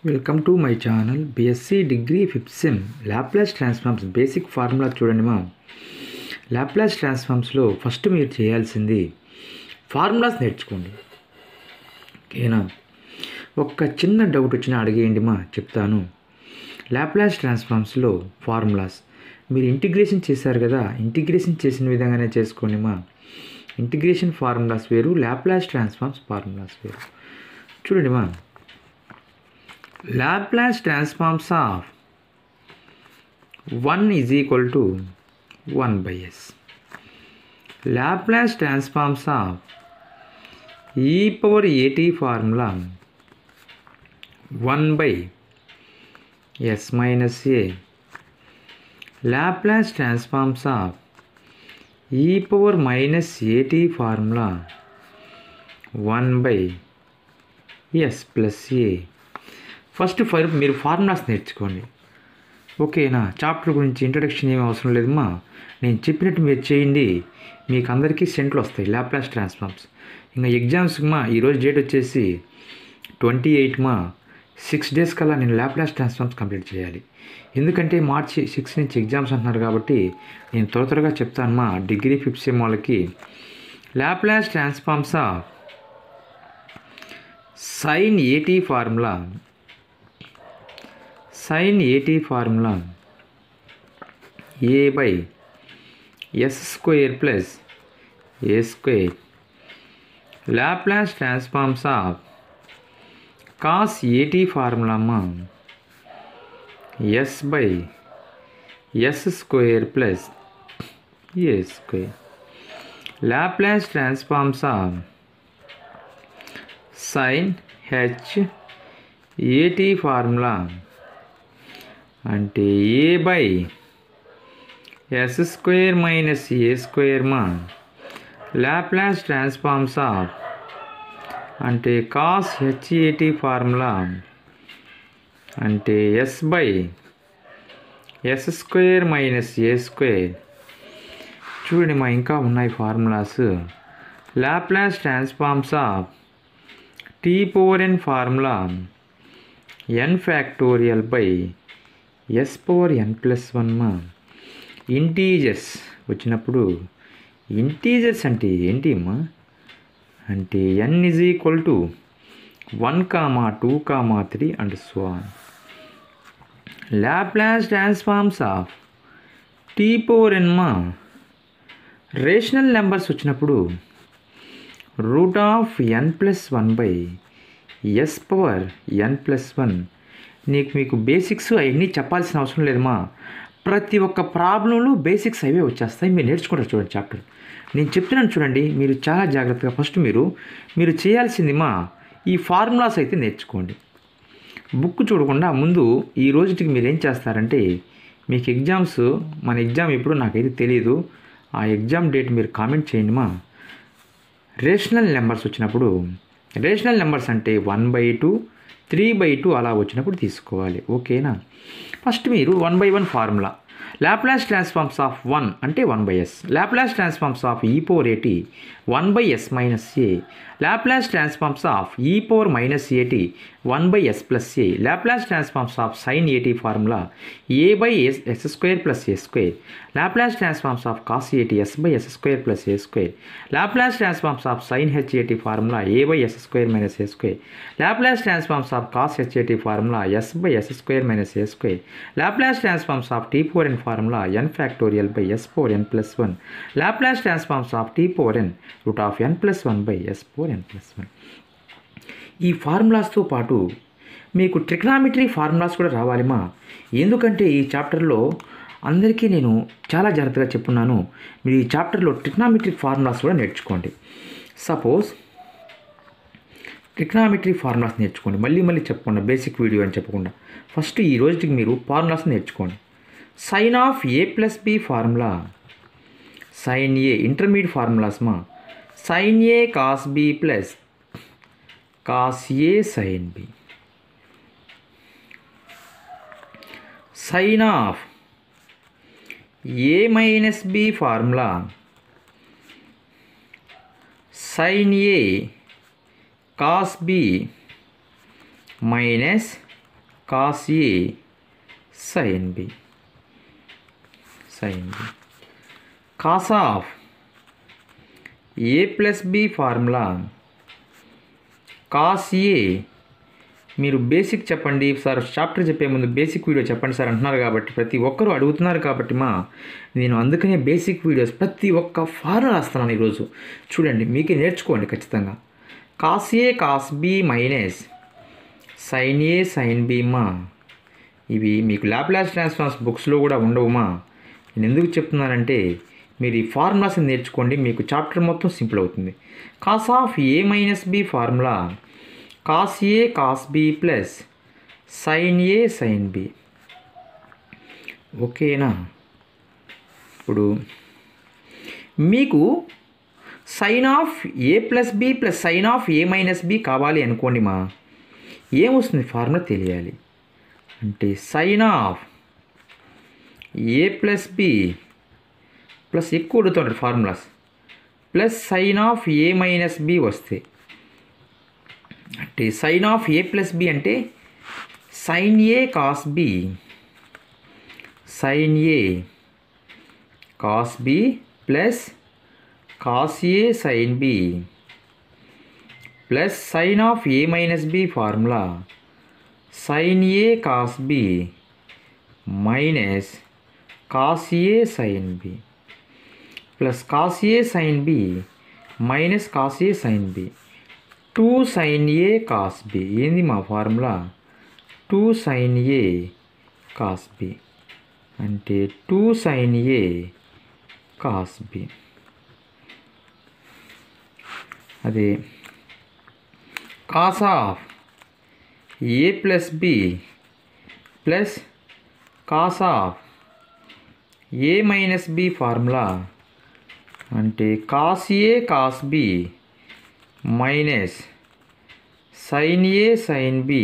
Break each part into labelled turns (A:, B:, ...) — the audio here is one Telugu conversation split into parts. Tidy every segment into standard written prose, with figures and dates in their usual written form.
A: Welcome to my channel BSc degree 5th sem Laplace transforms basic formula చూడండి మా. లాప్లాస్ ట్రాన్స్ఫార్మ్స్లో ఫస్ట్ మీరు చేయాల్సింది ఫార్ములాస్ నేర్చుకోండి. ఓకేనా? ఒక్క చిన్న డౌట్ వచ్చినా అడిగేయండి మా, చెప్తాను. లాప్లాస్ ట్రాన్స్ఫార్మ్స్లో ఫార్ములాస్ మీరు ఇంటిగ్రేషన్ చేశారు కదా, ఇంటిగ్రేషన్ చేసిన విధంగానే చేసుకోండి మా. ఇంటిగ్రేషన్ ఫార్ములాస్ వేరు, లాప్లాస్ ట్రాన్స్ఫార్మ్స్ ఫార్ములాస్ వేరు. చూడండి మా, Laplace transforms of 1 is equal to 1 by s. Laplace transforms of e power at formula 1 by s minus a. Laplace transforms of e power minus at formula 1 by s plus a. First మీరు ఫార్ములాస్ నేర్చుకోండి. ఓకేనా? చాప్టర్ గురించి ఇంట్రడక్షన్ ఏమీ అవసరం లేదమ్మా, నేను చెప్పినట్టు మీరు చేయండి. మీకు అందరికీ సెంట్లు వస్తాయి లాప్లాస్ ట్రాన్స్ఫార్మ్స్. ఇంకా ఎగ్జామ్స్కి మా ఈరోజు డేట్ వచ్చేసి 28 మా, 6 days కల్లా నేను లాప్లాస్ ట్రాన్స్ఫార్మ్స్ కంప్లీట్ చేయాలి. ఎందుకంటే మార్చి 6 నుంచి ఎగ్జామ్స్ అంటున్నారు కాబట్టి నేను త్వరగా చెప్తాను మా. డిగ్రీ 5th సెమ్ వాళ్ళకి లాప్లాస్ ట్రాన్స్ఫార్మ్స్ సైన్ ఏటీ formula a by s square plus a square. Laplace transforms of cos at formula ma s by s square plus a square. Laplace transforms of sin h at formula అంటే a by s square minus a square మా. లాప్లాస్ ట్రాన్స్ఫార్మ్స్ ఆఫ్ అంటే cos hat ఫార్ములా అంటే s by s square minus a square. చూడండి మా, ఇంకా ఉన్నాయి formulas. Laplace transforms of t power n formula n factorial by s power n plus 1 మా. ఇంటీజర్స్ వచ్చినప్పుడు, ఇంటీజర్స్ అంటే ఏంటి అమ్మా అంటే n is equal to 1, 2, 3 and so on. Laplace transforms of t power n మా. రేషనల్ నెంబర్స్ వచ్చినప్పుడు root of n plus 1 by s power n plus 1. మీకు బేసిక్స్ అవన్నీ చెప్పాల్సిన అవసరం లేదమ్మా. ప్రతి ఒక్క ప్రాబ్లంలో బేసిక్స్ అవే వచ్చేస్తాయి, మీరు నేర్చుకుంటారు. చూడండి చాప్టర్ నేను చెప్తున్నాను చూడండి, మీరు చాలా జాగ్రత్తగా ఫస్ట్ మీరు చేయాల్సింది మా ఈ ఫార్ములాస్ అయితే నేర్చుకోండి. బుక్ చూడకుండా ముందు ఈ రోజుకి మీరు ఏం చేస్తారంటే, మీకు ఎగ్జామ్స్ మన ఎగ్జామ్ ఎప్పుడు నాకైతే తెలియదు, ఆ ఎగ్జామ్ డేట్ మీరు కామెంట్ చేయండి మా. రేషనల్ నెంబర్స్ వచ్చినప్పుడు, రేషనల్ నెంబర్స్ అంటే 1/2, 3/2 అలా వచ్చినప్పుడు తీసుకోవాలి. ఓకేనా? ఫస్ట్ మీరు 1/1 ఫార్ములా. లాప్లాస్ ట్రాన్స్ఫార్మ్స్ ఆఫ్ 1 అంటే 1 by s. Laplace transforms of e power at 1 by s minus a. Laplace transforms of e power minus at 1 by s plus a. Laplace transforms of sin at formula a by s square plus a square. Laplace transforms of cos at s by s square plus a square. Laplace transforms of sin h at formula a by s square minus a square. Laplace transforms of cos h at formula s by s square minus a square. Laplace transforms of t power n formula n factorial by s power n plus 1. Laplace transforms of t power n root of n plus 1 by s power n plus 1. ఈ ఫార్ములాస్తో పాటు మీకు ట్రిగ్నామెట్రీ ఫార్ములాస్ కూడా రావాలి మా. ఎందుకంటే ఈ చాప్టర్లో అందరికీ నేను చాలా జాగ్రత్తగా చెప్పున్నాను, మీరు ఈ చాప్టర్లో ట్రిగ్నామెట్రిక్ ఫార్ములాస్ కూడా నేర్చుకోండి. సపోజ్ ట్రిగ్నామెట్రీ ఫార్ములాస్ నేర్చుకోండి, మళ్ళీ చెప్పకుండా బేసిక్ వీడియో అని చెప్పకుండా ఫస్ట్ ఈ రోజుకి మీరు ఫార్ములాస్ నేర్చుకోండి. Sine of a plus b formula, sign A intermediate formulas మా. Sign A cos b plus cos A sine b. Sine of a minus b formula, sign A cos b minus cos A sign B cos of A plus B formula cos A మీరు బేసిక్ చెప్పండి సార్, చాప్టర్ చెప్పే ముందు బేసిక్ వీడియో చెప్పండి సార్ అంటున్నారు కాబట్టి ప్రతి ఒక్కరూ అడుగుతున్నారు కాబట్టి నేను అందుకనే బేసిక్ వీడియోస్ ప్రతి ఒక్క ఫార్ములా రాస్తున్నాను ఈరోజు. చూడండి, మీకే నేర్చుకోండి ఖచ్చితంగా. Cos A cos B minus sign A sign B ఇవి మీకు లాప్లాస్ ట్రాన్స్ఫార్మ్స్ బుక్స్లో కూడా ఉండవు. నేను ఎందుకు చెప్తున్నానంటే మీరు ఈ ఫార్ములాస్ని నేర్చుకోండి, మీకు చాప్టర్ మొత్తం సింపుల్ అవుతుంది. Cos of A minus B formula cos A cos B plus sign A sign B. ఓకేనా? ఇప్పుడు మీకు sine of A plus B plus sine of A minus B కావాలి అనుకోండి. ఏమొస్తుంది ఫార్ములా తెలియాలి అంటే sign of A plus B plus ఎక్కువ అడుగుతుంటారు formulas plus sine of A minus B వస్తే అంటే sign of A plus B అంటే sine A cos B cos B plus cos A sign B plus sine of A minus B formula sign A cos B minus cos A sign B plus cos A sign B minus cos A sign B 2 sign A cos B. ఏంది formula 2 sign A cos B అంటే 2 సైన్ ఏ కాస్ బి. అదే cos of A plus B plus cos of A minus B formula అంటే cos A cos B minus sign A sign B.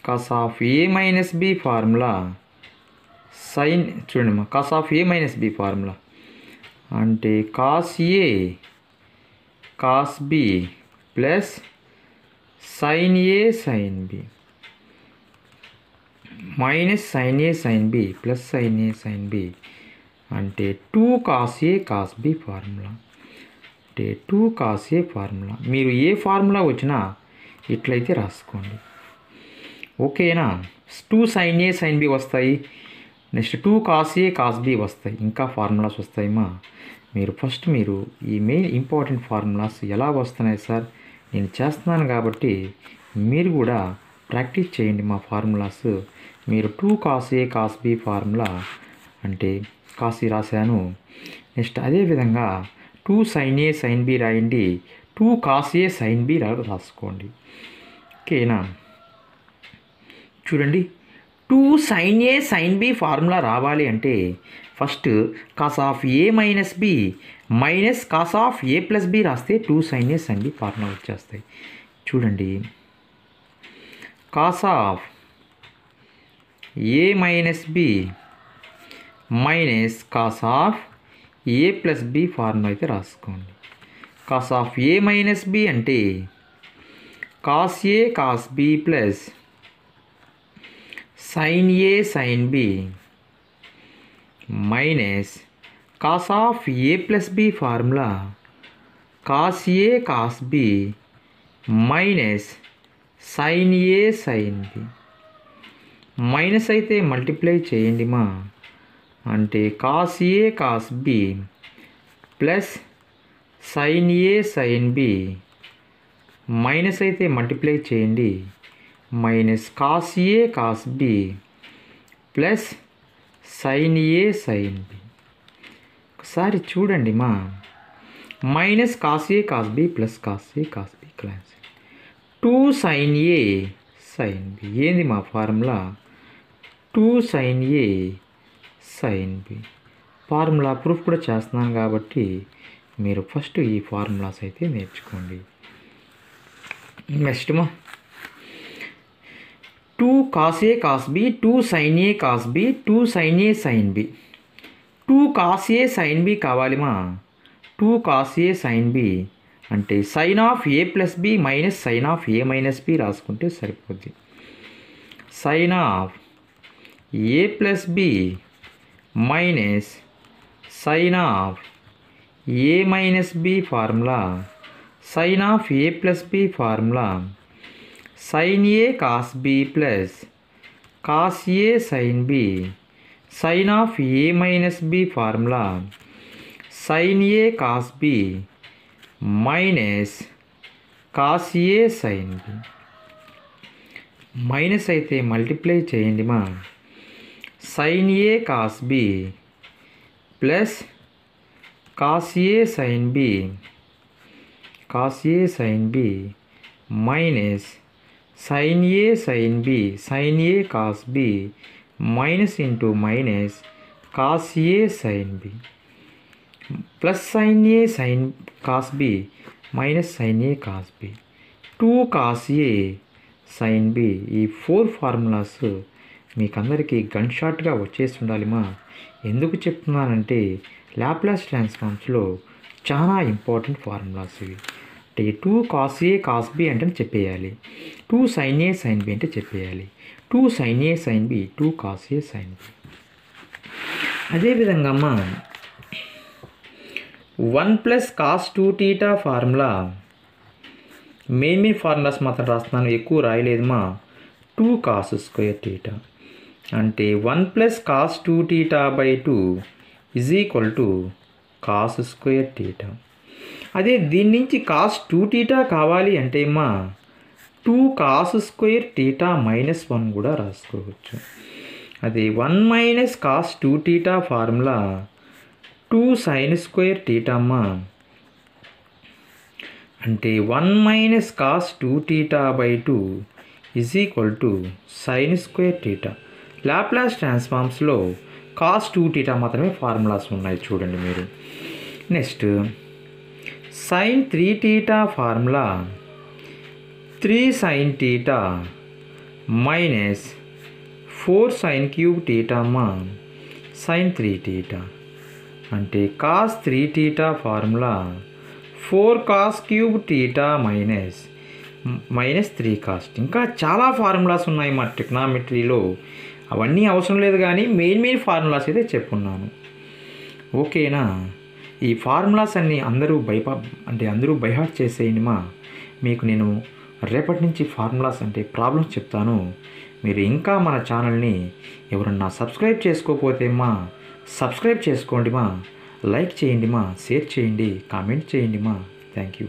A: Cos of A minus B formula sine చూడండి cos of A minus B formula అంటే cos A cos B plus sign A sign B minus sign A sign B plus sign A sign B అంటే 2 cos A cos B formula అంటే 2 కాస్ ఏ ఫార్ములా. మీరు ఏ ఫార్ములా వచ్చినా ఇట్లయితే రాసుకోండి. ఓకేనా? 2 సైన్ ఏ సైన్ బి వస్తాయి, next 2 cos A cos B వస్తాయి, ఇంకా ఫార్ములాస్ వస్తాయి. మీరు ఈ మెయిన్ ఇంపార్టెంట్ ఫార్ములాస్ ఎలా వస్తున్నాయి సార్ నేను చేస్తున్నాను కాబట్టి మీరు కూడా ప్రాక్టీస్ చేయండి. ఫార్ములాస్ మీరు 2 cos A cos B formula అంటే కాస్ ఏ రాశాను. నెక్స్ట్ అదేవిధంగా 2 సైన్ ఏ సైన్ బి రాయండి, 2 కాస్ ఏ సైన్ బి రాసుకోండి. ఓకేనా? చూడండి, 2 sign A sign B formula రావాలి అంటే first cos of A minus B minus cos of A plus B రాస్తే 2 sign A sign B formula వచ్చేస్తాయి. చూడండి, cos of A minus B minus cos of A plus B formula అయితే రాసుకోండి. Cos of A minus B అంటే cos A cos B plus sign A sign B minus cos of A plus B formula cos A cos B minus sign A sign B. Minus అయితే మల్టిప్లై చేయండి అంటే cos A cos B plus sign A sign B. Minus అయితే మల్టిప్లై చేయండి minus cos A cos B plus sign A sign B. ఒకసారి చూడండి minus cos A cos B plus cos A cos B plus 2 sign A sign B. ఏంది formula 2 sign A sign B. Formula proof కూడా చేస్తున్నాను కాబట్టి మీరు ఫస్ట్ ఈ ఫార్ములాస్ అయితే నేర్చుకోండి. Next 2 cos A cos B 2 sign A cos B 2 sign A sign B. 2 cos A sign B కావాలి 2 కాస్ ఏ సైన్ బి అంటే sign of A plus B minus sin of A minus B రాసుకుంటే సరిపోద్ది. Sin of A plus B minus sin of A minus B formula, sin of A plus B formula, sign A cos B plus cos A sign B, sign of A minus B formula, sign A cos B minus cos A sign B. Minus అయితే మల్టిప్లై చేయండి మా, sign A cos B plus cos A sign B, cos A sign B minus sign A sign B, sin A cos B minus into minus cos A sign B plus sign A sin cos B minus sign A cos B, 2 cos A sign B. ఈ 4 ఫార్ములాస్ మీకు అందరికీ గన్ షాట్గా వచ్చేసి ఉండాలి మా. ఎందుకు చెప్తున్నానంటే లాప్లాస్ ట్రాన్స్ఫార్మ్స్లో చాలా ఇంపార్టెంట్ ఫార్ములాస్ ఇవి. అంటే 2 కాస్ ఏ కాస్ బి అంటే చెప్పేయాలి, 2 సైన్ ఏ సైన్ బి అంటే చెప్పేయాలి, 2 sign A sign B, 2 cos A sign B. అదేవిధంగా అమ్మా 1 plus cos 2 theta formula, main formulas మాత్రం రాస్తున్నాను, ఎక్కువ రాయలేదు మా. 2 కాస్ స్క్వేర్ టీటా అంటే 1 plus cos 2 theta by 2 is equal to cos square theta. అదే దీని నుంచి కాస్ 2 టీటా కావాలి అంటే మా 2 కాస్ స్క్వేర్ టీటా మైనస్ 1 కూడా రాసుకోవచ్చు. అది 1 minus cos 2 theta formula 2 sine square theta అమ్మా, అంటే 1 minus cos 2 theta by 2 is equal to sine square theta. Laplace ట్రాన్స్ఫార్మ్స్లో కాస్ 2 టీటా మాత్రమే ఫార్ములాస్ ఉన్నాయి చూడండి మీరు. Next sine 3 theta formula 3 sine theta minus 4 sine cube theta అమ్మా సైన్ 3 టీటా, అంటే cos 3 theta formula 4 cos cube theta minus 3 cos. ఇంకా చాలా ఫార్ములాస్ ఉన్నాయి మా ట్రిగ్నామెట్రీలో, అవన్నీ అవసరం లేదు కానీ మెయిన్ ఫార్ములాస్ అయితే చెప్పున్నాను. ఓకేనా? ఈ ఫార్ములాస్ అన్నీ అందరూ బైహార్ట్ చేసేయండి మా. మీకు నేను రేపటి నుంచి ఫార్ములాస్ అంటే ప్రాబ్లమ్స్ చెప్తాను. మీరు ఇంకా మన ఛానల్ని ఎవరన్నా సబ్స్క్రైబ్ చేసుకోకపోతే మా సబ్స్క్రైబ్ చేసుకోండి మా, లైక్ చేయండి మా, షేర్ చేయండి, కామెంట్ చేయండి మా. Thank you.